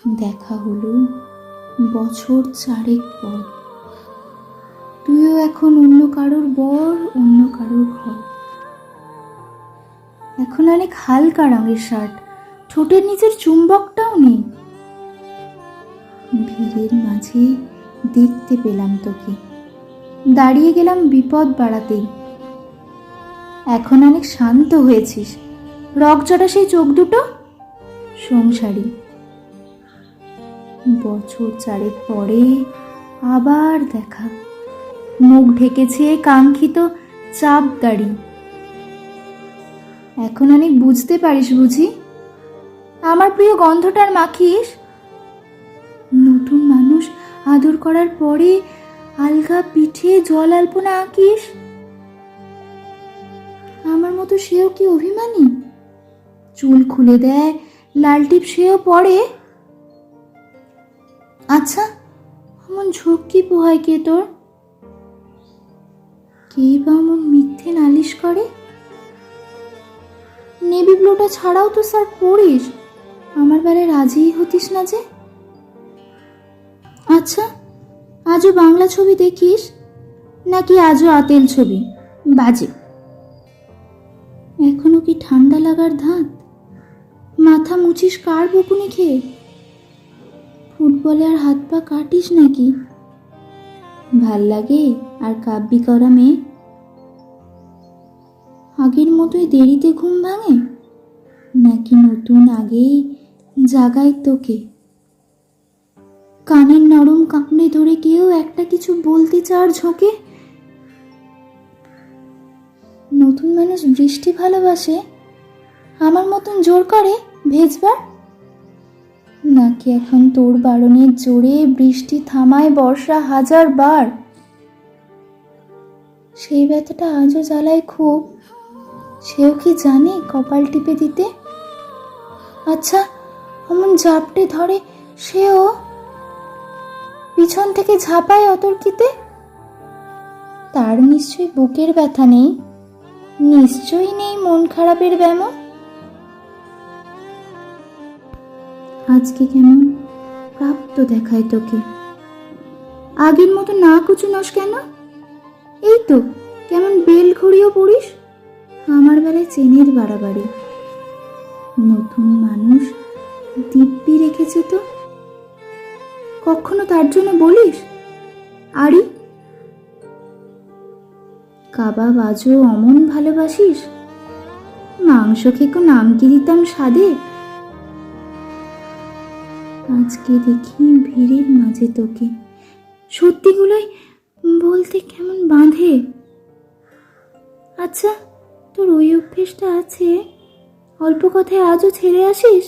দেখা হলো বছর 4 পর। তুইও এখন অন্য কারোর বর, অন্য কারোর ঘর। এখন অনেক হালকা রঙের শার্ট, ঠোঁটের নিচের চুম্বকটাও নেই। ভিড়ের মাঝে দেখতে পেলাম তোকে, দাঁড়িয়ে গেলাম বিপদ বাড়াতেই। এখন অনেক শান্ত হয়েছিস, রকচটা সেই চোখ দুটো সংসারী। বছর 4 পরে আবার দেখা, মুখ ঢেকেছে কাঙ্ক্ষিত চাপ দাড়ি। এখন অনেক বুঝতে পারিস বুঝি, আমার প্রিয় গন্ধটার মাখিস। নতুন মানুষ আদর করার পরে আলগা পিঠে জল আলপনা আঁকিস। আমার মতো সেও কি অভিমানী? চুল খুলে দেয়, লাল টিপ সেও পরে। আচ্ছা, এমন ঝক্কি পোহায় কে তোর? কে বা এমন মিথ্যে নালিশ করে? নেভি ব্লুটা ছাড়াও তো স্যার পড়িস, আমার বেলায় রাজিই হতিস না যে। আচ্ছা, আজও বাংলা ছবি দেখিস নাকি আজও আতেল ছবি? বাজে। এখনো কি ঠান্ডা লাগার ধাত? মাথা মুছিস কার বকুনি খেয়ে? ফুটবলে আর হাত পা কাটিস নাকি? ভাল লাগে আর কাব্যি করা মেয়ে? আগের মতোই দেরিতে ঘুম ভাঙে, নাকি নতুন আগেই জাগায় তোকে? কানের নরম কামড়ে ধরে কেউ একটা কিছু বলতে চার ঝোঁকে। নতুন মানুষ বৃষ্টি ভালোবাসে, আমার মতন জোর করে ভেজবার? নাকি এখন তোর বারণের জোরে বৃষ্টি থামায় বর্ষা 1000 বার? সেই ব্যথাটা আজও জ্বালায় খুব, সেও কি জানে কপাল টিপে দিতে? আচ্ছা, অমন জাপটে ধরে সেও পিছন থেকে ঝাঁপায় অতর্কিতে। তার নিশ্চয়ই বুকের ব্যথা নেই, নিশ্চয়ই নেই মন খারাপের ব্যামো। আজকে কেমন প্রাপ্ত দেখায় তোকে? আগের মতো না কুচুনস কেন? এই তো কেমন বেল ঘড়িও পড়িস, আমার বেলায় চেনের বাড়াবাড়ি। নতুন মানুষ দিব্যি রেখেছে তো, কখনো তার জন্য বলিস আরি? কাবাব আজও অমন ভালোবাসিস? মাংস খেকো নাম কি দিতাম স্বাদে। আজকে দেখি ভিড়ের মাঝে তোকে, সত্যিগুলোই বলতে কেমন বাঁধে। আচ্ছা, তোর ওই অভ্যেসটা আছে, অল্প কথায় আজও ছেড়ে আসিস?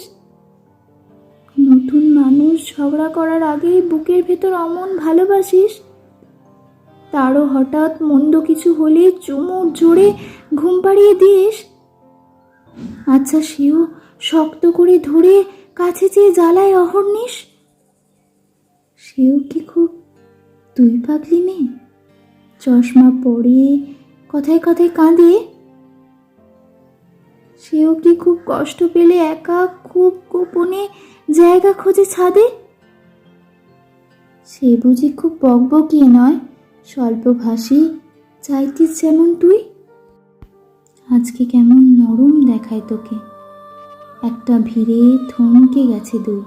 নতুন মানুষ ঝগড়া করার আগেই বুকের ভেতর অমন ভালোবাসিস, তারও হঠাৎ মন্দ কিছু হলে চুমুর জোরে ঘুম পাড়িয়ে দিস। আচ্ছা, সেও শক্ত করে ধরে কাছে চেয়ে জ্বালায় অহর্নিশ। সেও কি খুব তুই পাগলি মেয়ে, চশমা পরে কথায় কথায় কাঁদে? সেও কি খুব কষ্ট পেলে একা খুব গোপনে জায়গা খোঁজে ছাদে? সে বুঝি খুব বকবকিয়ে নয়, স্বল্পভাষী, চাইতিস যেমন তুই? আজকে কেমন নরম দেখায় তোকে, একটা ভিড়ে থমকে গেছে দুই।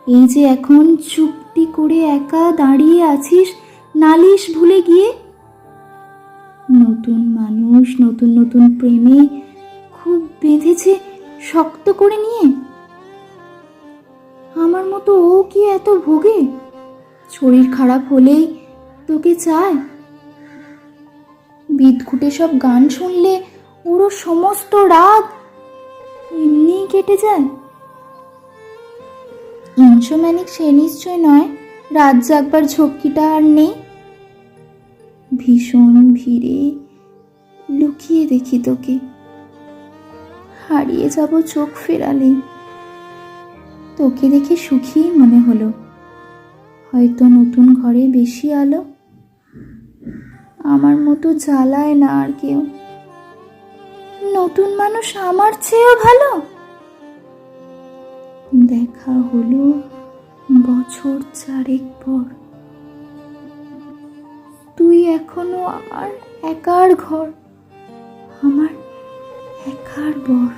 এই যে এখন চুপটি করে একা দাঁড়িয়ে আছিস নালিশ ভুলে গিয়ে। নতুন মানুষ নতুন নতুন প্রেমে খুব বেঁধেছে শক্ত করে নিয়ে। আমার মতো ও কি এত ভোগে? শরীর খারাপ হলেই তোকে চায়। বিদঘুটে সব গান শুনলে ওরও সমস্ত রাত এমনিই কেটে যায়। ইনসোম্যানিক সে নিশ্চয় নয়, রাত জাগবার ঝক্কিটা আর নেই। ভীষণ ভিড়ে লুকিয়ে দেখি তোকে, হারিয়ে যাব চোখ ফেরালে। তোকে দেখে সুখী মনে হলো, হয়তো নতুন ঘরে বেশি আলো। আমার মতো জ্বালায় না আর কেউ, নতুন মানুষ আমার চেয়েও ভালো। দেখা হলো বছর 4 পর। তুই এখনো আমার একার ঘর, আমার একার বর।